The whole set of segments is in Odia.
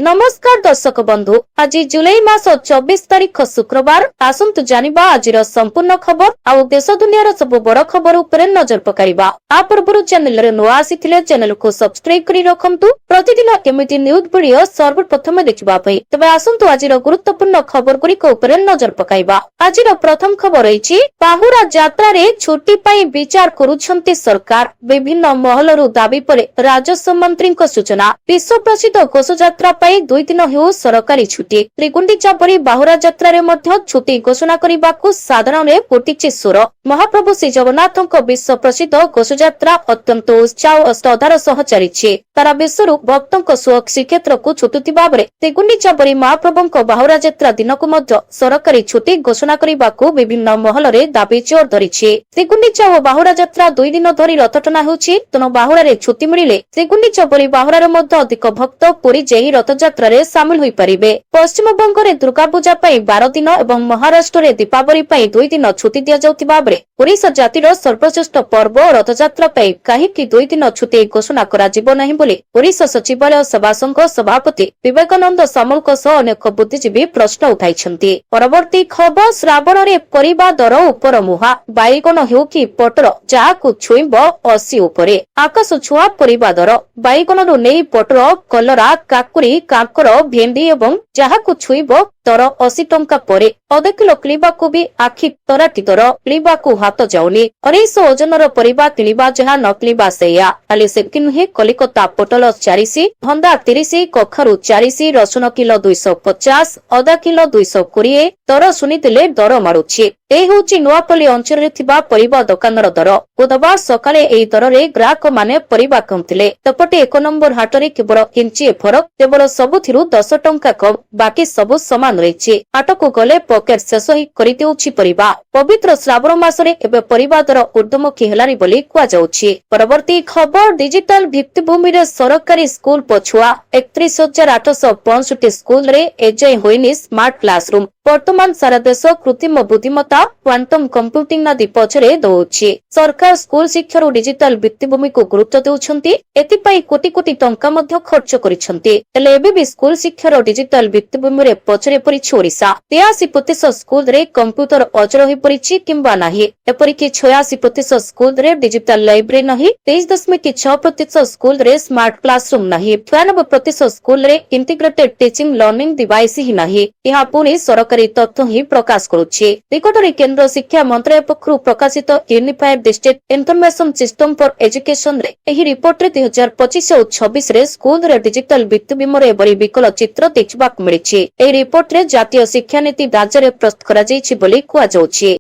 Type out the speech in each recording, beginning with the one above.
नमस्कार दर्शक बंधु आज जुलाई मास 24 तारीख शुक्रवार आसंतु जानिबा आजिर संपूर्ण खबर आउ देश दुनियार सब बड़ खबर उपरे नजर पकाइबा। आ पूर्व चैनल रे नुआ आसीथिले चैनल को सब्सक्राइब करी रखंतु प्रतिदिन केमिति न्यूज वीडियो सर्वप्रथम देखिबा पई। तबे आसंतु आजिर गुरुत्वपूर्ण खबर गुरिक उपरे नजर पकाइबा। आजिर प्रथम खबर रहिछि बाहुरा यात्रा रे छुट्टी पई विचार करूछंती सरकार। विभिन्न महलरु दाबी परे राजस्व मंत्री को सूचना। विश्व प्रसिद्ध घोष यात्रा 2 दिन हेउ सरकारी छुट्टी। त्रिगुंडीचा परी बाहुरा यात्रा रे मध्य छुट्टी घोषणा करिबाकू साधारण रे फुटिछि स्वर। महाप्रभु श्री जगन्नाथक विश्व प्रसिद्ध घोष यात्रा अत्यंत उत्साह और श्रद्धार सह चलिछि। सारा विश्वरु भक्तक श्रीक्षेत्र को छुटुथिबा बेले त्रिगुंडीचा परी महाप्रभुक बाहुरा यात्रा दिनकू मध्य सरकारी छुट्टी घोषणा करिबाकू विभिन्न महल रे दाबी जोर धरिछि। त्रिगुंडीचा और बाहुरा यात्रा 2 दिन धरि रथटना हेउछि। तेणु बाहुरा रे छुट्टी मिलिले त्रिगुंडीचा परी बाहुरा रे मध्य अधिक भक्त पुरी जेही रथ यात्रा रे सामिल होई परिबे। पश्चिम बंग रे दुर्गा पूजा पई 12 दिन एवं महाराष्ट्र रे दीपावली पई 2 दिन छुट्टी दिया जाउथिबा बेले ओडिशा जातिर सर्वश्रेष्ठ पर्व रथ यात्रा पई काहेकि 2 दिन छुट्टी घोषणा करा जिवो नहीं बोली ओडिशा सचिवालय सभा संघ सभापति विवेकानंद सामलक सह अनेक बुद्धिजीवी प्रश्न उठाइछन्ति। परवर्ती खबर श्रावण रे परिबा दर उपर मुहा बाइगण हेउ कि पटर जाहाकू छुइब 80 उपरे। आकाश छुआ परिबा दर बाइगणरु नेई पटर कलरा काकुरी कांकर भेंडी एवं जाहाकू छुइब दर 80 टंका परे। अधा किलो किलिबाकू भी आखि तराटी दर किलिबाकू हाथ जाउनी। 250 ओजनर परिबा किलिबा जहा न किलिबा सेया। खाली सेकी नुहे कलिकता पोटल 40, भंदा 30, कखारु 40, रसुन किलो 250, अदा किलो 220 दर सुनिथिले दर मारुछि। ए होछि नुआपल्ली अंचल रे थिबा परिबा दुकानर दर। बुधवार सकाळे एई दर रे ग्राहक माने परिबा किनुथिले। तपटे 1 नंबर हाट रे केवल किंचिए फरक, केवल सबुथिरु 10 टंका कम, बाकी सबु समान रहिछि। हाटकू गले पकेट शेष ही करि देउछि परिबा। पवित्र श्रावण मास रे एबे परिबा दर ऊर्ध्वमुखी हेलारि बोली कुआ जाउछि। परवर्ती खबर डिजिटल भित्तिभूमि रे सरकारी स्कूल पछुआ 31,865 स्कूल रे एजाय होइनि स्मार्ट क्लासरूम। वर्तमान सारा देश कृत्रिम बुद्धिमत्ता क्वांटम कंप्यूटिंग नदी पछरे दउछि। सरकार स्कूल शिक्षा डिजिटल भित्तिभूमि को गुरुत्व देउछन्ति। एतिपई कोटी कोटी टंका मध्य खर्च करिसन्ति। एले एबे भी स्कूल शिक्षा डिजिटल भित्तिभूमि रे पछरे परिछि ओडिशा। 83% स्कूल रे कंप्यूटर अचल होई परिछि किंबा नाही। एपरिकि 86% स्कूल रे डिजिटल लाइब्रेरी नाही। 23.6% स्कूल रे स्मार्ट क्लासरूम नाही। 92% स्कूल रे इंटीग्रेटेड टीचिंग लर्निंग डिवाइस ही नाही। यहा पुनी सरकारी तथ्य ही प्रकाश करुछि। निकटरे केंद्र शिक्षा मंत्रालय पक्षरु प्रकाशित unified district information system for education रे एही रिपोर्ट रे 2025 और 26 रे स्कूल रे डिजिटल भित्तिभूमि रे बड़ी विकल चित्र देखिबाक मिलिछि। एही रिपोर्ट रे जातीय शिक्षा नीति राज्य रे प्रस्तुत करा जाइछि बोली कुआ जाउछि।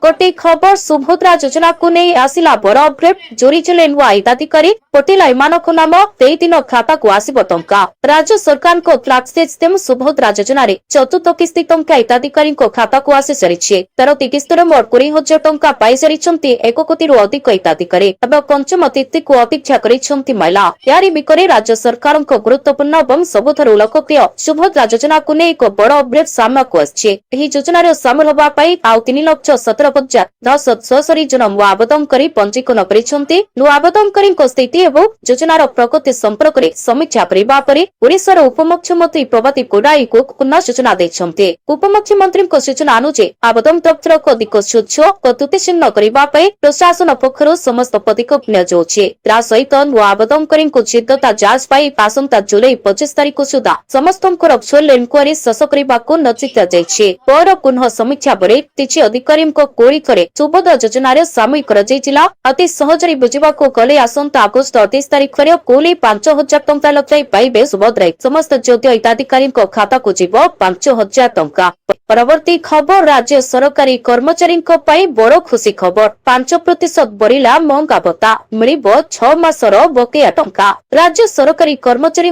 गोटे खबर सुभद्रा योजना को नहीं आसिला बड़ अपडेट। जोरी जिले नुआ हिताधिकारी पटेल इमानक नाम 3 दिन खाता को आसिब टंका। राज्य सरकार को फ्लैगशिप स्कीम सुभद्रा योजना रे चतुर्थ किस्ती टंका हिताधिकारी खाता को आसी सारिछि। 13 किस्ती मोट 20,000 टंका पाई सारिछन्ति 1 कोटी रु अधिक हिताधिकारी। एवं पंचम तिथि को अपेक्षा करिछन्ति महिला। यारी बिकरे राज्य सरकार को गुरुत्वपूर्ण एवं सबुठारु लोकप्रिय सुभद्रा योजना को नहीं एक बड़ अपडेट सामना को आछि। एही योजना रे शामिल होबा पई आउ 3,17,10 जन नुआ आवेदन करी पंजीकरण करिछन्ति। नुआ आवेदनकारी स्थिति एवं योजनार प्रगति संपर्क में समीक्षा करबा परे ओडिशार उपमुख्यमंत्री प्रभाती कोडाई को पुनः सूचना दैछन्ति। उपमुख्यमंत्री सूचना अनुसार आवेदन पत्र को अधिक स्वच्छ और त्रुटिशून्य करबा पई प्रशासन पक्षरु समस्त पदक्षेप नियाजौछि। ता सहित नुआ आवेदनकारी जिद्दता जांच पाई आसंता जुलाई 25 तारिख सुधा समस्तଙ୍କର सोल इनक्वारी शेष करबाको नचिता जाइछि। पर पुनः समीक्षा परे किछि अधिकारी कोड़ी करे सुभद्रा योजना रे सामिल कर जाइतिला। अति सहजरी बुझिबाको गले आसंता अगस्त 28 तारिख रे कोली 5,000 टंका लक्षाई पाइबे सुभद्रा। समस्त योग्य हिताधिकारी खाता को जीव 5,000 टंका। परवर्ती खबर राज्य सरकारी कर्मचारी बड़ खुशी खबर। 5% बढ़िला महंगा भत्ता मिलिब 6 मासर बकेया टंका। राज्य सरकारी कर्मचारी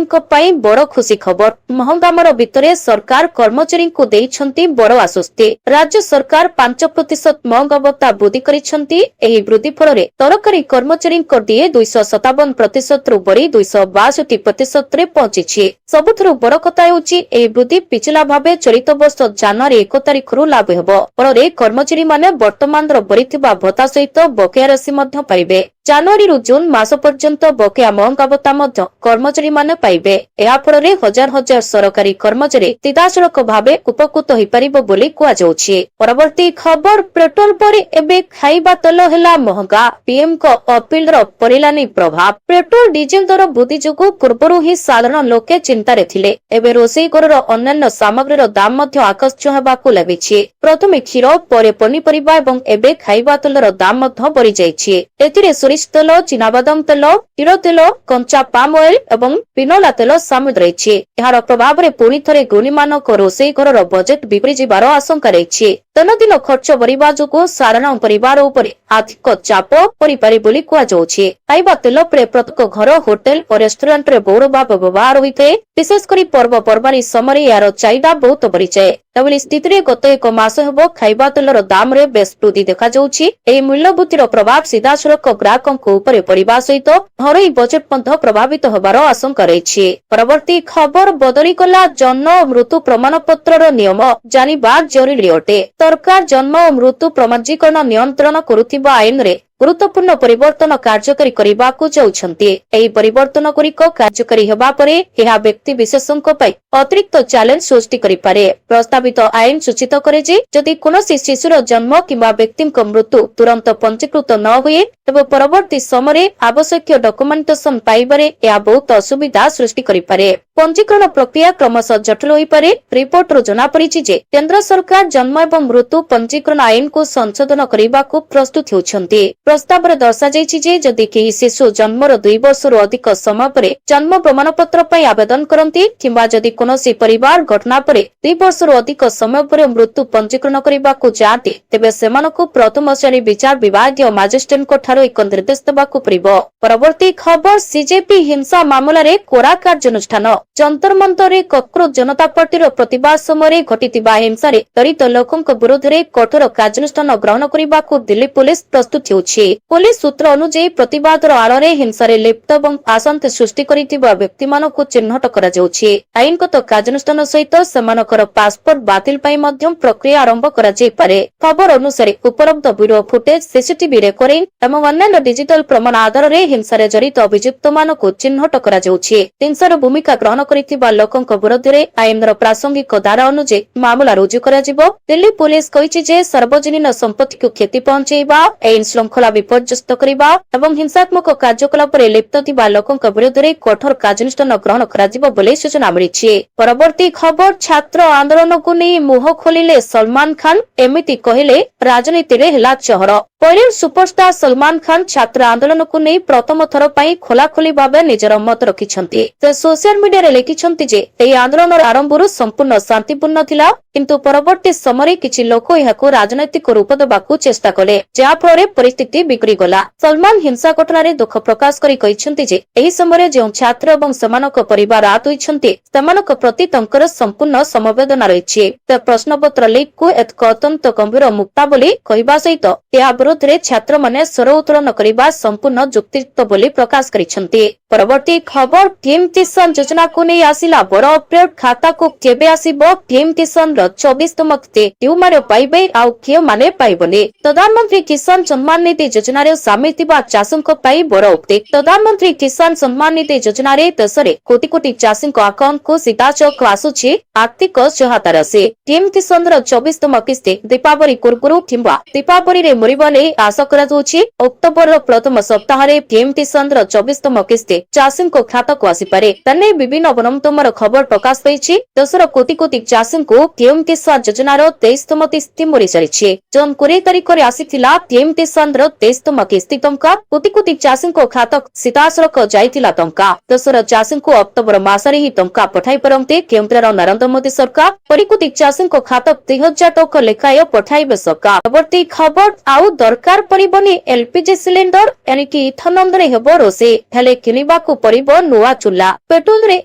बड़ खुशी खबर। महंगामर भितरे सरकार कर्मचारी को देइछन्ति बड़ आश्वस्ति। राज्य सरकार 5% महंगा भत्ता वृद्धि करिछन्ति। एही वृद्धि फल सरकारी कर्मचारी डीए 257% रु बढ़ी 262% रे पहुंची। सबुठु बड़ कथा हेउछि एही वृद्धि पिछला भाबे चलित वर्ष जनवरी 1 तारिख रु लागू हेबो। फल कर्मचारी माने वर्तमान बढ़िथिबा भत्ता सहित बकेया राशि मध्य पाइबे। ଜାନୁଆରୀରୁ ଜୁନ ମାସ ପର୍ଯ୍ୟନ୍ତ ବକେୟା ମହଙ୍ଗା ଭତ୍ତା ମଧ୍ୟ କର୍ମଚାରୀମାନେ ପାଇବେ। ଏହା ଫଳରେ ହଜାର ହଜାର ସରକାରୀ କର୍ମଚାରୀ ସିଧାସଳଖ ଭାବେ ଉପକୃତ ହୋଇପାରିବ ବୋଲି କୁହାଯାଉଛି। ପରବର୍ତ୍ତୀ ଖବର, ପେଟ୍ରୋଲ ପରେ ଏବେ ଖାଇବା ତେଲ ହେଲା ମହଙ୍ଗା, ପିଏମଙ୍କ ଅପିଲର ପଡ଼ିଲାନି ପ୍ରଭାବ। ପେଟ୍ରୋଲ ଡିଜେଲ ଦର ବୃଦ୍ଧି ଯୋଗୁଁ ପୂର୍ବରୁ ହିଁ ସାଧାରଣ ଲୋକେ ଚିନ୍ତାରେ ଥିଲେ। ଏବେ ରୋଷେଇ ଘରର ଅନ୍ୟାନ୍ୟ ସାମଗ୍ରୀର ଦାମ ମଧ୍ୟ ଆକାଶ ଛୁଆଁ ହେବାକୁ ଲାଗିଛି। ପ୍ରଥମେ କ୍ଷୀର, ପରେ ପନିପରିବା ଏବଂ ଏବେ ଖାଇବା ତେଲର ଦାମ ମଧ୍ୟ ବଢିଯାଇଛି। ଏଥିରେ ସୋରିଷ ତେଲ, ଚିନାବାଦାମ ତେଲ, କ୍ଷୀର ତେଲ, କଞ୍ଚା ପାମ ଅଏଲ ଏବଂ ପିନୋଲା ତେଲ ସାମିଲ ରହିଛି। ଏହାର ପ୍ରଭାବରେ ପୁଣି ଥରେ ଗୃହିଣୀମାନଙ୍କ ରୋଷେଇ ଘରର ବଜେଟ୍ ବିଗିଡ଼ି ଯିବାର ଆଶଙ୍କା ରହିଛି। ଦୈନନ୍ଦିନ ଖର୍ଚ୍ଚ ବଢିବା ଯୋଗୁଁ ସାଧାରଣ ପରିବାର ଉପରେ ଆର୍ଥିକ ଚାପ ପଡିପାରେ ବୋଲି କୁହାଯାଉଛି। ଖାଇବା ତେଲ ଉପରେ ପ୍ରତ୍ୟେକ ଘର, ହୋଟେଲ ଓ ରେଷ୍ଟୁରାଣ୍ଟରେ ବହୁଳ ଭାବେ ବ୍ୟବହାର ହୋଇଥାଏ। ବିଶେଷ କରି ପର୍ବପର୍ବାଣୀ ସମୟରେ ଏହାର ଚାହିଦା ବହୁତ ବଢିଯାଏ। ଏଭଳି ସ୍ଥିତିରେ ଗତ ଏକ ମାସ ହେବ ଖାଇବା ତେଲର ଦାମରେ ବେଶ୍ ବୃଦ୍ଧି ଦେଖାଯାଉଛି। ଏହି ମୂଲ୍ୟ ବୃଦ୍ଧିର ପ୍ରଭାବ ସିଧାସଳଖ ଗ୍ରାହକଙ୍କ ଉପରେ ପଡିବା ସହିତ ଘରୋଇ ବଜେଟ୍ ମଧ୍ୟ ପ୍ରଭାବିତ ହେବାର ଆଶଙ୍କା ରହିଛି। ପରବର୍ତ୍ତୀ ଖବର, ବଦଳିଗଲା ଜନ୍ମ ଓ ମୃତ୍ୟୁ ପ୍ରମାଣପତ୍ରର ନିୟମ, ଜାଣିବା ଜରୁରୀ ଅଟେ। ସରକାର ଜନ୍ମ ଓ ମୃତ୍ୟୁ ପଞ୍ଜୀକରଣ ନିୟନ୍ତ୍ରଣ କରୁଥିବା ଆଇନରେ ଗୁରୁତ୍ୱପୂର୍ଣ୍ଣ ପରିବର୍ତ୍ତନ କାର୍ଯ୍ୟକାରୀ କରିବାକୁ ଯାଉଛନ୍ତି। ଏହି ପରିବର୍ତ୍ତନଗୁଡ଼ିକ କାର୍ଯ୍ୟକାରୀ ହେବା ପରେ ଏହା ବ୍ୟକ୍ତି ବିଶେଷଙ୍କ ପାଇଁ ଅତିରିକ୍ତ ଚ୍ୟାଲେଞ୍ଜ ସୃଷ୍ଟି କରିପାରେ। ପ୍ରସ୍ତାବିତ ଆଇନ ସୂଚିତ କରେ ଯେ ଯଦି କୌଣସି ଶିଶୁର ଜନ୍ମ କିମ୍ବା ବ୍ୟକ୍ତିଙ୍କ ମୃତ୍ୟୁ ତୁରନ୍ତ ପଞ୍ଜୀକୃତ ନ ହୁଏ ତେବେ ପରବର୍ତ୍ତୀ ସମୟରେ ଆବଶ୍ୟକୀୟ ଡକୁମେଣ୍ଟେସନ ପାଇବାରେ ଏହା ବହୁତ ଅସୁବିଧା ସୃଷ୍ଟି କରିପାରେ। ପଞ୍ଜୀକରଣ ପ୍ରକ୍ରିୟା କ୍ରମଶଃ ଜଟିଳ ହୋଇପାରେ। ରିପୋର୍ଟରୁ ଜଣାପଡ଼ିଛି ଯେ କେନ୍ଦ୍ର ସରକାର ଜନ୍ମ ଏବଂ ମୃତ୍ୟୁ ପଞ୍ଜୀକରଣ ଆଇନକୁ ସଂଶୋଧନ କରିବାକୁ ପ୍ରସ୍ତୁତ ହେଉଛନ୍ତି। ପ୍ରସ୍ତାବରେ ଦର୍ଶାଯାଇଛି ଯେ ଯଦି କେହି ଶିଶୁ ଜନ୍ମର 2 ବର୍ଷରୁ ଅଧିକ ସମୟ ପରେ ଜନ୍ମ ପ୍ରମାଣପତ୍ର ପାଇଁ ଆବେଦନ କରନ୍ତି କିମ୍ବା ଯଦି କୌଣସି ପରିବାର ଘଟଣା ପରେ 2 ବର୍ଷରୁ ଅଧିକ ସମୟ ପରେ ମୃତ୍ୟୁ ପଞ୍ଜୀକରଣ କରିବାକୁ ଯାଆନ୍ତି ତେବେ ସେମାନଙ୍କୁ ପ୍ରଥମ ଶ୍ରେଣୀ ବିଚାର ବିଭାଗୀୟ ମାଜିଷ୍ଟ୍ରେଟଙ୍କ ଠାରୁ ଏକ ନିର୍ଦ୍ଦେଶ ଦେବାକୁ ପଡ଼ିବ। ପରବର୍ତ୍ତୀ ଖବର, ସିଜେପି ହିଂସା ମାମଲାରେ କଡ଼ା କାର୍ଯ୍ୟାନୁଷ୍ଠାନ। ଯନ୍ତର ମନ୍ତରରେ କକରୋଜ ଜନତା ପାର୍ଟିର ପ୍ରତିବାଦ ସମୟରେ ଘଟିଥିବା ହିଂସାରେ ଜଡ଼ିତ ଲୋକଙ୍କ ବିରୋଧରେ କଠୋର କାର୍ଯ୍ୟାନୁଷ୍ଠାନ ଗ୍ରହଣ କରିବାକୁ ଦିଲ୍ଲୀ ପୁଲିସ ପ୍ରସ୍ତୁତ ହେଉଛି। ପୁଲିସ ସୂତ୍ର ଅନୁଯାୟୀ ପ୍ରତିବାଦର ଆଳରେ ହିଂସାରେ ଲିପ୍ତ ଏବଂ ଅଶାନ୍ତି ସୃଷ୍ଟି କରିଥିବା ବ୍ୟକ୍ତିମାନଙ୍କୁ ଚିହ୍ନଟ କରାଯାଉଛି। ଆଇନଗତ କାର୍ଯ୍ୟାନୁଷ୍ଠାନ ସହିତ ସେମାନଙ୍କର ପାସପୋର୍ଟ ବାତିଲ ପାଇଁ ମଧ୍ୟ ପ୍ରକ୍ରିୟା ଆରମ୍ଭ କରାଯାଇପାରେ। ଖବର ଅନୁସାରେ ଉପଲବ୍ଧ ଭିଡିଓ ଫୁଟେଜ, ସିସିଟିଭି ରେକର୍ଡିଂ ଏବଂ ଅନ୍ୟାନ୍ୟ ଡିଜିଟାଲ ପ୍ରମାଣ ଆଧାରରେ ହିଂସାରେ ଜଡ଼ିତ ଅଭିଯୁକ୍ତମାନଙ୍କୁ ଚିହ୍ନଟ କରାଯାଉଛି। ହିଂସାର ଭୂମିକା ଗ୍ରହଣ କରିଥିବା ଲୋକଙ୍କ ବିରୋଧରେ ଆଇନର ପ୍ରାସଙ୍ଗିକ ଧାରା ଅନୁଯାୟୀ ମାମଲା ରୁଜୁ କରାଯିବ। ଦିଲ୍ଲୀ ପୁଲିସ କହିଛି ଯେ ସାର୍ବଜନୀନ ସମ୍ପତ୍ତିକୁ କ୍ଷତି ପହଞ୍ଚାଇବା, ଆଇନ ଶୃଙ୍ଖଳା ବିପର୍ଯ୍ୟସ୍ତ କରିବା ଏବଂ ହିଂସାତ୍ମକ କାର୍ଯ୍ୟକଳାପରେ ଲିପ୍ତ ଥିବା ଲୋକଙ୍କ ବିରୋଧରେ କଠୋର କାର୍ଯ୍ୟାନୁଷ୍ଠାନ ଗ୍ରହଣ କରାଯିବ ବୋଲି ସୂଚନା ମିଳିଛି। ପରବର୍ତ୍ତୀ ଖବର, ଛାତ୍ର ଆନ୍ଦୋଳନକୁ ନେଇ ମୁହଁ ଖୋଲିଲେ ସଲମାନ ଖାନ, ଏମିତି କହିଲେ ରାଜନୀତିରେ ହେଲା ଚହର। ବଲିଉଡ ସୁପରଷ୍ଟାର ସଲମାନ ଖାନ ଛାତ୍ର ଆନ୍ଦୋଳନକୁ ନେଇ ପ୍ରଥମ ଥର ପାଇଁ ଖୋଲାଖୋଲି ଭାବେ ନିଜର ମତ ରଖିଛନ୍ତି। ସେ ସୋସିଆଲ ମିଡିଆରେ ଲେଖିଛନ୍ତି ଯେ ଏହି ଆନ୍ଦୋଳନର ଆରମ୍ଭରୁ ସମ୍ପୂର୍ଣ୍ଣ ଶାନ୍ତିପୂର୍ଣ୍ଣ ଥିଲା କିନ୍ତୁ ପରବର୍ତ୍ତୀ ସମୟରେ କିଛି ଲୋକ ଏହାକୁ ରାଜନୈତିକ ରୂପ ଦେବାକୁ ଚେଷ୍ଟା କଲେ ଯାହାଫଳରେ ପରିସ୍ଥିତି ବିଗିଡ଼ିଗଲା। ସଲମାନ ହିଂସା ଘଟଣାରେ ଦୁଃଖ ପ୍ରକାଶ କରି କହିଛନ୍ତି ଯେ ଏହି ସମୟରେ ଯେଉଁ ଛାତ୍ର ଏବଂ ସେମାନଙ୍କ ପରିବାର ଆହତ ହୋଇଛନ୍ତି ସେମାନଙ୍କ ପ୍ରତି ତାଙ୍କର ସମ୍ପୂର୍ଣ୍ଣ ସମବେଦନା ରହିଛି। ସେ ପ୍ରଶ୍ନପତ୍ର ଲିକ୍କୁ ଏକ ଅତ୍ୟନ୍ତ ଗମ୍ଭୀର ମୁକ୍ତା ବୋଲି କହିବା ସହିତ ଏହା ବିରୋଧରେ ଛାତ୍ରମାନେ ସ୍ୱର ଉତ୍ତୋଳନ କରିବା ସମ୍ପୂର୍ଣ୍ଣ ଯୁକ୍ତିଯୁକ୍ତ ବୋଲି ପ୍ରକାଶ କରିଛନ୍ତି। ପରବର୍ତ୍ତୀ ଖବର, ପିଏମ କିଷାନ ଯୋଜନାକୁ ନେଇ ଆସିଲା ବଡ ଅପଡେଟ। ଖାତାକୁ କେବେ ଆସିବ ପିଏମ କିଷାନର 24ତମ କିସ୍ତି, କେଉଁମାନେ ପାଇବେ ଆଉ କେଉଁମାନେ ପାଇବନି? ପ୍ରଧାନମନ୍ତ୍ରୀ କିଷାନ ସମ୍ମାନ ନିଧି ଯୋଜନାରେ ସାମିଲ ଥିବା ଚାଷୀଙ୍କ ପାଇଁ ବଡ ଅପଡେଟ। ପ୍ରଧାନମନ୍ତ୍ରୀ କିଷାନ ସମ୍ମାନ ନିଧି ଯୋଜନାରେ ଦେଶରେ କୋଟି କୋଟି ଚାଷୀଙ୍କ ଆକାଉଣ୍ଟକୁ ସିଧାସଳଖ ଆସୁଛି ଆର୍ଥିକ ସହାୟତା ରାଶି। ପିଏମ କିଷାନର 24ତମ କିସ୍ତି ଦୀପାବଳି ପୂର୍ବରୁ କିମ୍ବା ଦୀପାବଳିରେ ମିଳିବ ନେଇ ଆଶା କରାଯାଉଛି। ଅକ୍ଟୋବରର ପ୍ରଥମ ସପ୍ତାହରେ ପିଏମ କିଷାନର 24ତମ କିସ୍ତି ଚାଷୀଙ୍କ ଖାତାକୁ ଆସିପାରେ। ତାନେଇ ବିଭିନ୍ନ ଗଣମାଧ୍ୟମର ଖବର ପ୍ରକାଶ ପାଇଛି। ଦେଶର କୋଟି କୋଟି ଚାଷୀଙ୍କୁ ପିଏମ କିଷାନ ଯୋଜନାର 23ତମ କିସ୍ତି ମିଳିସାରିଛି। ଜୁନ 20 ତାରିଖରେ ଆସିଥିଲା ପିଏମ କିଷାନର 23ତମ କିସ୍ତି ଟଙ୍କା। କୋଟି କୋଟି ଚାଷୀଙ୍କ ଖାତାକୁ ସିଧାସଳଖ ଯାଇଥିଲା ଟଙ୍କା। ଦେଶର ଚାଷୀଙ୍କୁ ଅକ୍ଟୋବର ମାସରେ ହିଁ ଟଙ୍କା ପଠାଇ ପାରନ୍ତି କେନ୍ଦ୍ରର ନରେନ୍ଦ୍ର ମୋଦି ସରକାର। କୋଟି କୋଟି ଚାଷୀଙ୍କ ଖାତାକୁ 3000 ଟଙ୍କା ଲେଖାଏଁ ପଠାଇବେ ସରକାର। ପରବର୍ତ୍ତୀ ଖବର, ଆଉ ଦରକାର ପଡିବନି ଏଲପିଜି ସିଲିଣ୍ଡର, ଏଣିକି ଇଥନଲରେ ହେବ ରୋଷେଇ, ହେଲେ କିଣିବାକୁ ପଡିବ ନୂଆ ଚୁଲା। ପେଟ୍ରୋଲରେ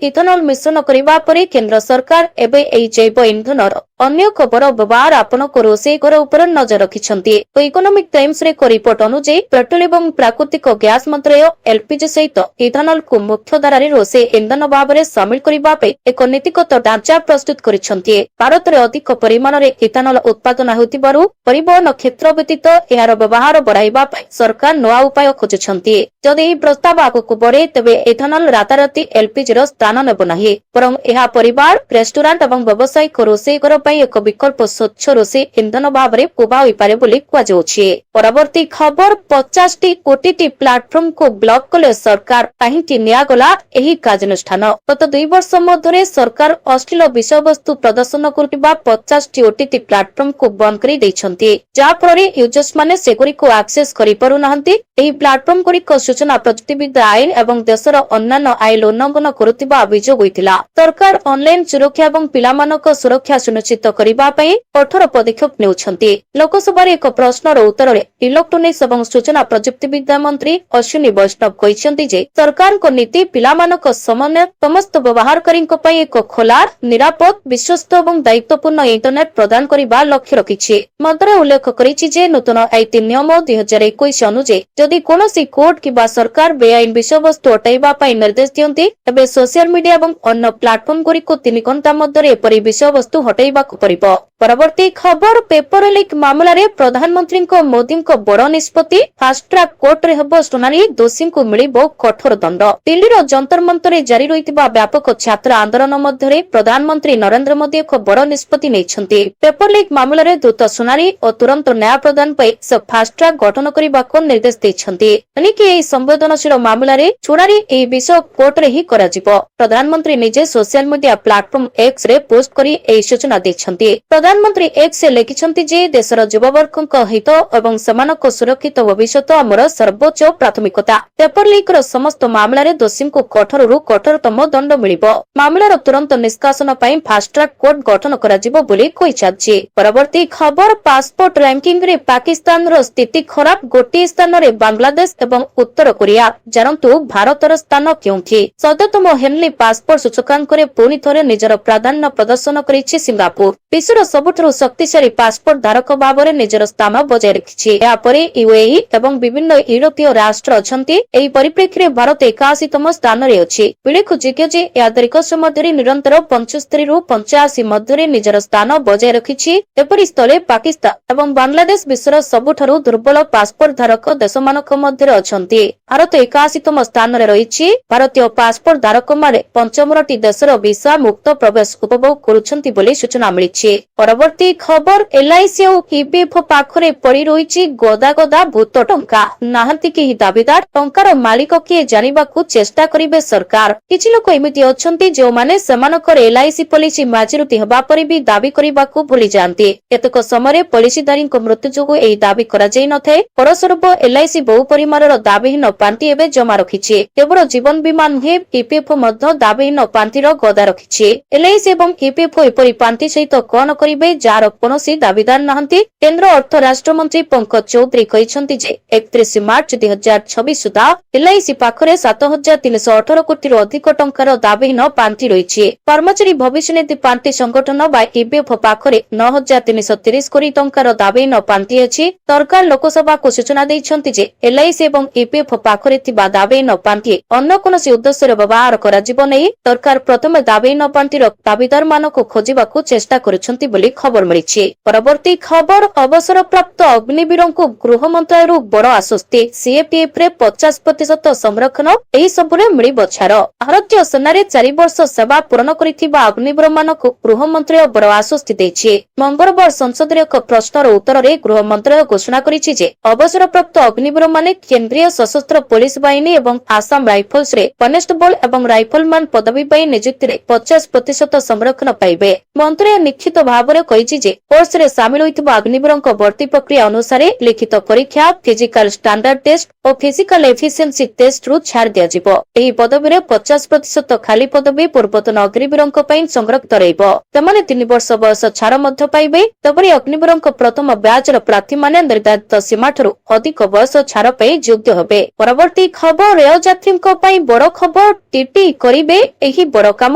ଇଥନଲ ମିଶ୍ରଣ କରିବା ପରେ କେନ୍ଦ୍ର ସରକାର ଏବେ ଏହି ଜୈବ ଇନ୍ଧନର ଅନ୍ୟ ଖବର ବ୍ୟବହାର ଆପଣଙ୍କ ରୋଷେଇ ଘର ଉପରେ ନଜର ରଖିଛନ୍ତି। ଇକୋନୋମିକ ଟାଇମ୍ସରେ ଏକ ରିପୋର୍ଟ ରିପୋର୍ଟ ଅନୁଯାୟୀ ପେଟ୍ରୋଲ ଏବଂ ପ୍ରାକୃତିକ ଗ୍ୟାସ ମନ୍ତ୍ରାଳୟ ଏଲପିଜି ସହିତ ଇଥାନଲକୁ ମୁଖ୍ୟଧାରାରେ ରୋଷେଇ ଇନ୍ଧନ ଭାବରେ ସାମିଲ କରିବା ପାଇଁ ଏକ ନୀତିଗତ ଢାଞ୍ଚା ପ୍ରସ୍ତୁତ କରିଛନ୍ତି। ଭାରତରେ ଅଧିକ ପରିମାଣରେ ଇଥାନଲ ଉତ୍ପାଦନ ହେଉଥିବାରୁ ପରିବହନ କ୍ଷେତ୍ର ବ୍ୟତୀତ ଏହାର ବ୍ୟବହାର ବଢାଇବା ପାଇଁ ସରକାର ନୂଆ ଉପାୟ ଖୋଜୁଛନ୍ତି। ଯଦି ଏହି ପ୍ରସ୍ତାବ ଆଗକୁ ବଢେ ତେବେ ଇଥାନଲ ରାତାରାତି ଏଲପିଜିର ସ୍ଥାନ ନେବ ନାହିଁ, ବରଂ ଏହା ପରିବାର, ରେଷ୍ଟୁରାଣ୍ଟ ଏବଂ ବ୍ୟବସାୟିକ ରୋଷେଇ ଘର ପାଇଁ ଏକ ବିକଳ୍ପ ସ୍ୱଚ୍ଛ ରୋଷେଇ ଇନ୍ଧନ ଭାବରେ ଉଭା ହୋଇପାରେ ବୋଲି କୁହାଯାଉଛି। ପରବର୍ତ୍ତୀ ଖବର 50ଟି ଓଟିଟି ପ୍ଲାଟଫର୍ମକୁ ବ୍ଲକ କଲେ ସରକାର, କାହିଁକି ନିଆଗଲା ଏହି କାର୍ଯ୍ୟାନୁଷ୍ଠାନ? ଗତ 2 ବର୍ଷ ମଧ୍ୟରେ ସରକାର ଅଶ୍ଳୀଳ ବିଷୟବସ୍ତୁ ପ୍ରଦର୍ଶନ କରୁଥିବା 50ଟି ଓଟିଟି ପ୍ଲାଟଫର୍ମକୁ ବନ୍ଦ କରି ଦେଇଛନ୍ତି, ଯାହାଫଳରେ ୟୁଜର୍ସମାନେ ସେଗୁଡ଼ିକୁ ଆକ୍ସେସ୍ କରିପାରୁନାହାନ୍ତି। ଏହି ପ୍ଲାଟଫର୍ମ ଗୁଡ଼ିକ ସୂଚନା ପ୍ରଯୁକ୍ତିବିଦ୍ୟା ଆଇନ ଏବଂ ଦେଶର ଅନ୍ୟାନ୍ୟ ଆଇନ ଉଲ୍ଲଂଘନ କରୁଥିବା ଅଭିଯୋଗ ହୋଇଥିଲା। ସରକାର ଅନଲାଇନ ସୁରକ୍ଷା ଏବଂ ପିଲାମାନଙ୍କ ସୁରକ୍ଷା ସୁନିଶ୍ଚିତ କରିବା ପାଇଁ କଠୋର ପଦକ୍ଷେପ ନେଉଛନ୍ତି। ଲୋକସଭାରେ ଏକ ପ୍ରଶ୍ନର ଉତ୍ତରରେ ଇଲେକ୍ଟ୍ରୋନିକ୍ସ ଏବଂ ସୂଚନା ପ୍ରଯୁକ୍ତିବିଦ୍ୟା ମନ୍ତ୍ରୀ ଅଶ୍ୱିନୀ ବୈଷ୍ଣବ କହିଛନ୍ତି ଯେ ସରକାରଙ୍କ ନୀତି ପିଲାମାନଙ୍କ ସମସ୍ତ ବ୍ୟବହାରକାରୀଙ୍କ ପାଇଁ ଏକ ଖୋଲା, ନିରାପଦ, ବିଶ୍ୱସ୍ତ ଏବଂ ଦାୟିତ୍ୱପୂର୍ଣ୍ଣ ଇଣ୍ଟରନେଟ ପ୍ରଦାନ କରିବା ଲକ୍ଷ୍ୟ ରଖିଛି। ମନ୍ତ୍ରାଳୟ ଉଲ୍ଲେଖ କରିଛି ଯେ ନୂତନ ଆଇଟି ନିୟମ 2021 ଅନୁଯାୟୀ ଯଦି କୌଣସି କୋର୍ଟ କିମ୍ବା ସରକାର ବେଆଇନ ବିଷୟବସ୍ତୁ ହଟାଇବା ପାଇଁ ନିର୍ଦ୍ଦେଶ ଦିଅନ୍ତି, ତେବେ ସୋସିଆଲ ମିଡିଆ ଏବଂ ଅନ୍ୟ ପ୍ଲାଟଫର୍ମଗୁଡ଼ିକୁ 3 ଘଣ୍ଟା ମଧ୍ୟରେ ଏପରି ବିଷୟବସ୍ତୁ ହଟାଇବାକୁ ପଡ଼ିବ। ପରବର୍ତ୍ତୀ ଖବର ପେପର ଲିକ୍ ମାମଲାରେ ପ୍ରଧାନମନ୍ତ୍ରୀଙ୍କ ମୋଦିଙ୍କ ବଡ଼ ନିଷ୍ପତ୍ତି, ଫାଷ୍ଟଟ୍ରାକ୍ କୋର୍ଟରେ ହେବ ଶୁଣାଣି, ଦୋଷୀଙ୍କୁ ମିଳିବ କଠୋର ଦଣ୍ଡ। ଦିଲ୍ଲୀର ଯନ୍ତର ମନ୍ତରରେ ଜାରି ରହିଥିବା ବ୍ୟାପକ ଛାତ୍ର ଆନ୍ଦୋଳନ ମଧ୍ୟରେ ପ୍ରଧାନମନ୍ତ୍ରୀ ନରେନ୍ଦ୍ର ମୋଦି ଏକ ବଡ଼ ନିଷ୍ପତ୍ତି ନେଇଛନ୍ତି। ପେପର ଲିକ୍ ମାମଲାରେ ଦ୍ରୁତ ଶୁଣାଣି ଓ ତୁରନ୍ତ ନ୍ୟାୟ ପ୍ରଦାନ ପାଇଁ ସେ ଫାଷ୍ଟଟ୍ରାକ୍ ଗଠନ କରିବାକୁ ନିର୍ଦ୍ଦେଶ ଦେଇଛନ୍ତି। ଏଣିକି ଏହି ସମ୍ବେଦନଶୀଳ ମାମଲାରେ ଶୁଣାଣି ଏହି ବିଷୟ କୋର୍ଟରେ ହିଁ କରାଯିବ। ପ୍ରଧାନମନ୍ତ୍ରୀ ନିଜେ ସୋସିଆଲ ମିଡିଆ ପ୍ଲାଟଫର୍ମ ଏକ୍ସରେ ପୋଷ୍ଟ କରି ଏହି ସୂଚନା ଦେଇଛନ୍ତି। ପ୍ରଧାନମନ୍ତ୍ରୀ ଏକ୍ସରେ ଲେଖିଛନ୍ତି ଯେ ଦେଶର ଯୁବବର୍ଗଙ୍କ ହିତ ଏବଂ ସେମାନଙ୍କ ସୁରକ୍ଷିତ ଭବିଷ୍ୟତ ଆମର ସର୍ବୋଚ୍ଚ ପ୍ରାଥମିକତା। ପେପର ଲିକ୍ର ସମସ୍ତ ମାମଲାରେ ଦୋଷୀଙ୍କୁ କଠୋରରୁ କଠୋରତମ ଦଣ୍ଡ ମିଳିବ। ମାମଲାର ତୁରନ୍ତ ନିଷ୍କାସନ ପାଇଁ ଫାଷ୍ଟଟ୍ରାକ୍ କୋର୍ଟ ଗଠନ କରାଯିବ ବୋଲି କହିଚାଲିଛି। ପରବର୍ତ୍ତୀ ଖବର ପାସପୋର୍ଟ ରାଙ୍କିଙ୍ଗରେ ପାକିସ୍ତାନର ସ୍ଥିତି ଖରାପ, ଗୋଟିଏ ସ୍ଥାନରେ ବାଂଲାଦେଶ ଏବଂ ଉତ୍ତର କୋରିଆ। ଜାଣନ୍ତୁ ଭାରତର ସ୍ଥାନ କେଉଁଠି? ସଦ୍ୟତମ ହେନଲି ପାସପୋର୍ଟ ସୂଚକାଙ୍କରେ ପୁଣି ଥରେ ନିଜର ପ୍ରାଧାନ୍ୟ ପ୍ରଦର୍ଶନ କରିଛି ସିଙ୍ଗାପୁର। ବିଶ୍ୱର ସବୁଠାରୁ ଶକ୍ତିଶାଳୀ ପାସପୋର୍ଟ ଧାରକ ଭାବରେ ନିଜର ସ୍ଥାନ ବଜାୟ ରଖିଛି। ଏହାପରେ ୟୁଏଇ ଏବଂ ବିଭିନ୍ନ ୟୁରୋପୀୟ ରାଷ୍ଟ୍ର ଅଛନ୍ତି। ଏହି ପରିପ୍ରେକ୍ଷୀରେ ଭାରତ 81ତମ ସ୍ଥାନରେ ଅଛି। ଉଲ୍ଲେଖଯୋଗ୍ୟ ଯେ ଏହା ଦୀର୍ଘ ମଧ୍ୟରେ ନିରନ୍ତର 75ରୁ 85 ମଧ୍ୟରେ ନିଜର ସ୍ଥାନ ବଜାୟ ରଖିଛି। ଏପରି ସ୍ଥଳେ ପାକିସ୍ତାନ ଏବଂ ବାଂଲାଦେଶ ବିଶ୍ୱର ସବୁଠାରୁ ଦୁର୍ବଳ ପାସପୋର୍ଟ ଧାରକ ଦେଶମାନଙ୍କ ମଧ୍ୟରେ ଅଛନ୍ତି। ଭାରତ 81ତମ ସ୍ଥାନରେ ରହିଛି। ଭାରତୀୟ ପାସପୋର୍ଟ ଧାରକମାନେ 55ଟି ଦେଶର ଭିସା ମୁକ୍ତ ପ୍ରବେଶ ଉପଭୋଗ କରୁଛନ୍ତି ବୋଲି ସୂଚନା ମିଳିଛି। ପରବର୍ତ୍ତୀ ଖବର ଏଲ୍ଆଇସି ଓ ଇପିଏଫ୍ଓ ପାଖରେ ପଡି ରହିଛି ଗଦା ଗଦା ଭୂତ ଟଙ୍କା। ନାହାନ୍ତି କେହି ଦାବିଦାର, ଟଙ୍କାର ମାଲିକ କିଏ ଜାଣିବାକୁ ଚେଷ୍ଟା କରିବେ ସରକାର। କିଛି ଲୋକ ଏମିତି ଅଛନ୍ତି ଯେଉଁମାନେ ସେମାନଙ୍କର ଏଲ୍ଆଇସି ପଲିସି ମ୍ୟାଚୁରିଟି ହେବା ପରେ ବି ଦାବି କରିବାକୁ ଭୁଲି ଯାଆନ୍ତି। କେତେକ ସମୟରେ ପଲିସିଧାରୀଙ୍କ ମୃତ୍ୟୁ ଯୋଗୁଁ ଏହି ଦାବି କରାଯାଇ ନଥାଏ। ଫଳସ୍ୱରୂପ ଏଲ୍ଆଇସି ବହୁ ପରିମାଣର ଦାବିହୀନ ପାଣ୍ଠି ଏବେ ଜମା ରଖିଛି। କେବଳ ଜୀବନ ବୀମା ନୁହେଁ, ଇପିଏଫ୍ଓ ମଧ୍ୟ ଦାବିହୀନ ପାଣ୍ଠିର ଗଦା ରଖିଛି। ଏଲ୍ଆଇସି ଏବଂ ଇପିଏଫ୍ଓ ଏପରି ପାଣ୍ଠି ସହିତ କଣ କରିବେ ଯାହାର କୌଣସି ଦାବିଦାର ନାହାନ୍ତି? କେନ୍ଦ୍ର ଅର୍ଥ ରାଷ୍ଟ୍ରମନ୍ତ୍ରୀ ପଙ୍କଜ ଚୌଧୁରୀ କହିଛନ୍ତି ଯେ 31 ମାର୍ଚ୍ଚ 2026 ସୁଦ୍ଧା ଏଲ୍ଆଇସି ପାଖରେ 7318 କୋଟିରୁ ଅଧିକ ଟଙ୍କାର ଦାବିହୀନ ପାଣ୍ଠି ରହିଛି। କର୍ମଚାରୀ ଭବିଷ୍ୟନିଧି ପାଣ୍ଠି ସଂଗଠନ ବା ଇପିଏଫ୍ଓ ପାଖରେ 9330 କୋଟି ଟଙ୍କାର ଦାବିହୀନ ପାଣ୍ଠି ଅଛି। ସରକାର ଲୋକସଭାକୁ ସୂଚନା ଦେଇଛନ୍ତି ଯେ ଏଲ୍ଆଇସି ଏବଂ ଇପିଏଫ୍ଓ ପାଖରେ ଥିବା ଦାବିହୀନ ପାଣ୍ଠି ଅନ୍ୟ କୌଣସି ଉଦ୍ଦେଶ୍ୟରେ ବ୍ୟବହାର କରାଯିବ ନାହିଁ। ସରକାର ପ୍ରଥମେ ଦାବିହୀନ ପାଣ୍ଠିର ଦାବିଦାରମାନଙ୍କୁ ଖୋଜିବାକୁ ଚେଷ୍ଟା କରୁଛନ୍ତି ବୋଲି ଖବର ମିଳିଛି। ପରବର୍ତ୍ତୀ ଖବର ଅବସରପ୍ରାପ୍ତ ଅଗ୍ନିବୀରଙ୍କୁ ଗୃହ ମନ୍ତ୍ରାଳୟରୁ ବଡ଼ ଆଶ୍ୱସ୍ତି। ସିଏପିଏଫ୍ରେ 50% ସଂରକ୍ଷଣ, ଏହି ସବୁରେ ମିଳିବ ଛାଡ଼। ଭାରତୀୟ ସେନାରେ 4 ବର୍ଷ ସେବା ପୂରଣ କରିଥିବା ଅଗ୍ନିବୀରମାନଙ୍କୁ ଗୃହ ମନ୍ତ୍ରାଳୟ ବଡ଼ ଆଶ୍ୱସ୍ତି ଦେଇଛି। ମଙ୍ଗଳବାର ସଂସଦରେ ଏକ ପ୍ରଶ୍ନର ଉତ୍ତରରେ ଗୃହ ମନ୍ତ୍ରାଳୟ ଘୋଷଣା କରିଛି ଯେ ଅବସରପ୍ରାପ୍ତ ଅଗ୍ନିବୀରମାନେ କେନ୍ଦ୍ରୀୟ ସଶସ୍ତ୍ର ପୋଲିସ ବାହିନୀ ଏବଂ ଆସାମ ରାଇଫଲ୍ସରେ କନେଷ୍ଟବଳ ଏବଂ ରାଇଫଲମ୍ୟାନ ପଦବୀ ପାଇଁ ନିଯୁକ୍ତିରେ 50% ସଂରକ୍ଷଣ ପାଇବେ। ମନ୍ତ୍ରାଳୟ ନିଶ୍ଚିତ ଭାବରେ କହିଛି ଯେ କୋର୍ସରେ ସାମିଲ ହୋଇଥିବା ଅଗ୍ନିବୀରଙ୍କ ଭର୍ତ୍ତି ପ୍ରକ୍ରିୟା ଅନୁସାରେ ଲିଖିତ ପରୀକ୍ଷା, ଫିଜିକାଲ ଷ୍ଟାଣ୍ଡାର୍ଡ ଟେଷ୍ଟ ଓ ଫିଜିକାଲ ଏଫିସିଏନ୍ସି ଟେଷ୍ଟରୁ ଛାଡ ଦିଆଯିବ। ଏହି ପଦବୀରେ 50% ଖାଲି ପଦବୀ ପୂର୍ବତନ ଅଗ୍ନିବୀରଙ୍କ ପାଇଁ ସଂରକ୍ଷିତ ରହିବ। ସେମାନେ 3 ବର୍ଷ ବୟସ ଛାଡ ମଧ୍ୟ ପାଇବେ। ତେବେ ଅଗ୍ନିବୀରଙ୍କ ପ୍ରଥମ ବ୍ୟାଚର ପ୍ରାର୍ଥୀମାନେ ନିର୍ଦ୍ଧାରିତ ସୀମାଠାରୁ ଅଧିକ ବୟସ ଛାଡ ପାଇଁ ଯୋଗ୍ୟ ହେବେ। ପରବର୍ତ୍ତୀ ଖବର ରେଳ ଯାତ୍ରୀଙ୍କ ପାଇଁ ବଡ଼ ଖବର, ଟିଟି କରିବେ ଏହି ବଡ଼ କାମ।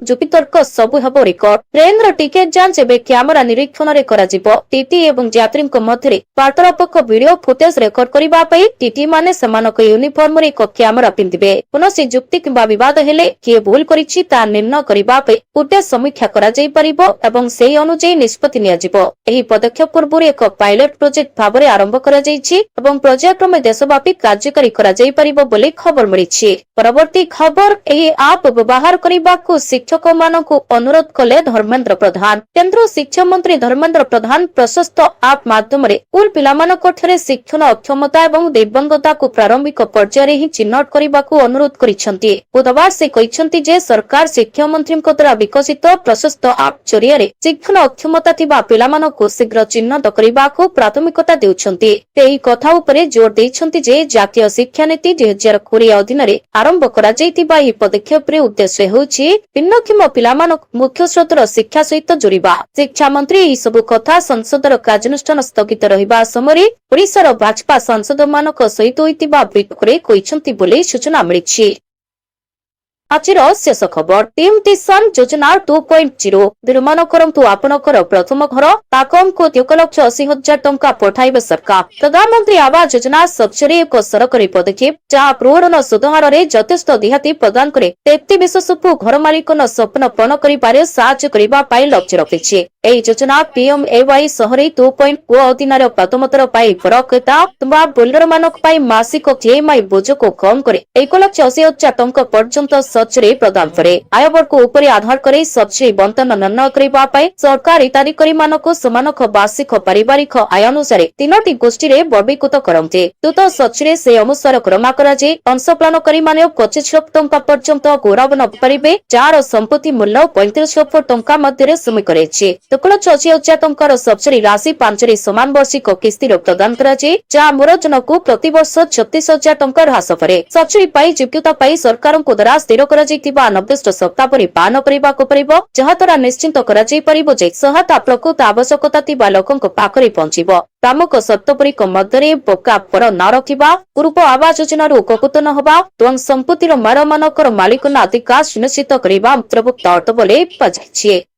ଜୁପିଟରଙ୍କ ସବୁ ହେବ ରେକର୍ଡ। ଟ୍ରେନର ଟିକେଟ ଯାଞ୍ଚ ଏବେ କ୍ୟାମେରା କ୍ୟାମେରା ନିରୀକ୍ଷଣରେ କରାଯିବ। ଟିଟି ଏବଂ ଯାତ୍ରୀଙ୍କ ମଧ୍ୟରେ ବାର୍ତ୍ତାଳାପକ ଭିଡିଓ ଫୁଟେଜ ରେକର୍ଡ କରିବା ପାଇଁ ଟିଟି ମାନେ ସେମାନଙ୍କ ୟୁନିଫର୍ମରେ ଏକ କ୍ୟାମେରା ପିନ୍ଧିବେ। କୌଣସି ଯୁକ୍ତି କିମ୍ବା ବିବାଦ ହେଲେ କିଏ ଭୁଲ କରିଛି ତାହା ନିର୍ଣ୍ଣୟ କରିବା ପାଇଁ ଫୁଟେଜ ସମୀକ୍ଷା କରାଯାଇପାରିବ ଏବଂ ସେହି ଅନୁଯାୟୀ ନିଷ୍ପତ୍ତି ନିଆଯିବ। ଏହି ପଦକ୍ଷେପ ପୂର୍ବରୁ ଏକ ପାଇଲଟ ପ୍ରୋଜେକ୍ଟ ଭାବରେ ଆରମ୍ଭ କରାଯାଇଛି ଏବଂ ପର୍ଯ୍ୟାୟକ୍ରମେ ଦେଶବ୍ୟାପୀ କାର୍ଯ୍ୟକାରୀ କରାଯାଇପାରିବ ବୋଲି ଖବର ମିଳିଛି। ପରବର୍ତ୍ତୀ ଖବର, ଏହି ଆପ୍ ବ୍ୟବହାର କରିବାକୁ ଶିକ୍ଷକମାନଙ୍କୁ ଅନୁରୋଧ କଲେ ଧର୍ମେନ୍ଦ୍ର ପ୍ରଧାନ। କେନ୍ଦ୍ର ଶିକ୍ଷାମନ୍ତ୍ରୀ ଧର୍ମେନ୍ଦ୍ର ପ୍ରଧାନ ପ୍ରଶସ୍ତ ଆପ୍ ମାଧ୍ୟମରେ ସ୍କୁଲ ପିଲାମାନଙ୍କଠାରେ ଶିକ୍ଷଣ ଅକ୍ଷମତା ଏବଂ ଦିବ୍ୟାଙ୍ଗତାକୁ ପ୍ରାରମ୍ଭିକ ପର୍ଯ୍ୟାୟରେ ହିଁ ଚିହ୍ନଟ କରିବାକୁ ଅନୁରୋଧ କରିଛନ୍ତି। ବୁଧବାର ସେ କହିଛନ୍ତି ଯେ ସରକାର ଶିକ୍ଷାମନ୍ତ୍ରୀଙ୍କ ଦ୍ୱାରା ବିକଶିତ ପ୍ରଶସ୍ତ ଆପ୍ ଜରିଆରେ ଶିକ୍ଷଣ ଅକ୍ଷମତା ଥିବା ପିଲାମାନଙ୍କୁ ଶୀଘ୍ର ଚିହ୍ନଟ କରିବାକୁ ପ୍ରାଥମିକତା ଦେଉଛନ୍ତି। ସେ ଏହି କଥା ଉପରେ ଜୋର ଦେଇଛନ୍ତି ଯେ ଜାତୀୟ ଶିକ୍ଷାନୀତି 2020 ଅଧୀନରେ ଆରମ୍ଭ କରାଯାଇଥିବା ଏହି ପଦକ୍ଷେପରେ ଉଦ୍ଦେଶ୍ୟ ହେଉଛି ଭିନ୍ନକ୍ଷମ ପିଲାମାନଙ୍କୁ ମୁଖ୍ୟସ୍ରୋତର ଶିକ୍ଷା ସହିତ ଯୋଡ଼ିବା। ଶିକ୍ଷାମନ୍ତ୍ରୀ ଏହି ସବୁ କଥା ସଂସଦର କାର୍ଯ୍ୟାନୁଷ୍ଠାନ ସ୍ଥଗିତ ରହିବା ସମୟରେ ଓଡ଼ିଶାର ଭାଜପା ସାଂସଦମାନଙ୍କ ସହିତ ହୋଇଥିବା ବୈଠକରେ କହିଛନ୍ତି ବୋଲି ସୂଚନା ମିଳିଛି। ଆଜିର ଶେଷ ଖବର, ପିଏମ୍ କିଷାନ ଯୋଜନା 2.0 ନିର୍ମାଣ କରନ୍ତୁ ଆପଣଙ୍କର ପ୍ରଥମ ଘର। ତାକମକୁ 1,80,000 ଟଙ୍କା ପଠାଇବେ ସରକାର। ପ୍ରଧାନମନ୍ତ୍ରୀ ଆବାସ ଯୋଜନା ସବସିଡି ଏକ ସରକାରୀ ପଦକ୍ଷେପ ଯାହା ଗୃହରଣ ସୁଧ ହାରରେ ଯଥେଷ୍ଟ ରିହାତି ପ୍ରଦାନ କରି ବ୍ୟକ୍ତି ବିଶେଷକୁ ଘର ମାଲିକନ ସ୍ୱପ୍ନ ପୂରଣ କରିବାରେ ସାହାଯ୍ୟ କରିବା ପାଇଁ ଲକ୍ଷ୍ୟ ରଖିଛି। ଏହି ଯୋଜନା PMAY ଶହରେ 2.0 ଅଧୀନରେ ପ୍ରଥମ ଥର ପାଇଁ ବରକ୍ରେତା କିମ୍ବା ବୁଲରମାନଙ୍କ ପାଇଁ ମାସିକ EMI ବୋଝକୁ କମ୍ କରି 1,80,000 ଟଙ୍କା ପର୍ଯ୍ୟନ୍ତ ସବସିଡି ପ୍ରଦାନ କରେ। ଆୟବର୍ଗ ଉପରେ ଆଧାର କରି ସବସିଡି ବଣ୍ଟନ ନିର୍ଣ୍ଣୟ କରିବା ପାଇଁ ସରକାର ହିତାଧିକାରୀମାନଙ୍କୁ ସେମାନଙ୍କ ବାର୍ଷିକ ପାରିବାରିକ ଆୟ ଅନୁସାରେ 3ଟି ଗୋଷ୍ଠୀରେ ବର୍ଗୀକୃତ କରନ୍ତି। ଦ୍ରୁତ ସବସିଡି ସେ ଅନୁସାରେ ଗଣନା କରାଯାଇ ଅଂଶପ୍ଲାନକାରୀମାନେ 25 ଲକ୍ଷ ଟଙ୍କା ପର୍ଯ୍ୟନ୍ତ ଗୌରବ ପାରିବେ, ଯାହାର ସମ୍ପତ୍ତି ମୂଲ୍ୟ 35 ଲକ୍ଷ ଟଙ୍କା ମଧ୍ୟରେ ସୀମିତ ରହିଛି। 1,80,000 ଟଙ୍କାର ସବସିଡି ରାଶି 5ଟି ସମାନ ବାର୍ଷିକ କିସ୍ତିରେ ପ୍ରଦାନ କରାଯାଏ, ଯାହା ମୂଳଧନକୁ ପ୍ରତିବର୍ଷ 36,000 ଟଙ୍କା ହ୍ରାସ କରେ। ସବସିଡି ପାଇଁ ଯୋଗ୍ୟତା ପାଇଁ ସରକାରଙ୍କ ଦ୍ୱାରା ସ୍ଥିର କରାଯାଇଥିବା ନିର୍ଦ୍ଦିଷ୍ଟ ସପ୍ତାହରେ ପାଳନ କରିବାକୁ ପଡ଼ିବ, ଯାହାଦ୍ୱାରା ନିଶ୍ଚିତ କରାଯାଇପାରିବ ଯେ ସହାୟତା ପ୍ରକୃତ ଆବଶ୍ୟକତା ଥିବା ଲୋକଙ୍କ ପାଖରେ ପହଞ୍ଚିବ। ପ୍ରମୁଖ ସର୍ତ୍ତଗୁଡ଼ିକ ମଧ୍ୟରେ ପକ୍କା ଘର ନ ରଖିବା, ପୂର୍ବ ଆବାସ ଯୋଜନାରୁ ଉପକୃତ ନ ହେବା ଏବଂ ସମ୍ପତ୍ତିର ମହିଳାମାନଙ୍କର ମାଲିକାନା ଅଧିକାର ସୁନିଶ୍ଚିତ କରିବା ଅନ୍ତର୍ଭୁକ୍ତ ଅଟେ ବୋଲି କୁହାଯାଇଛି।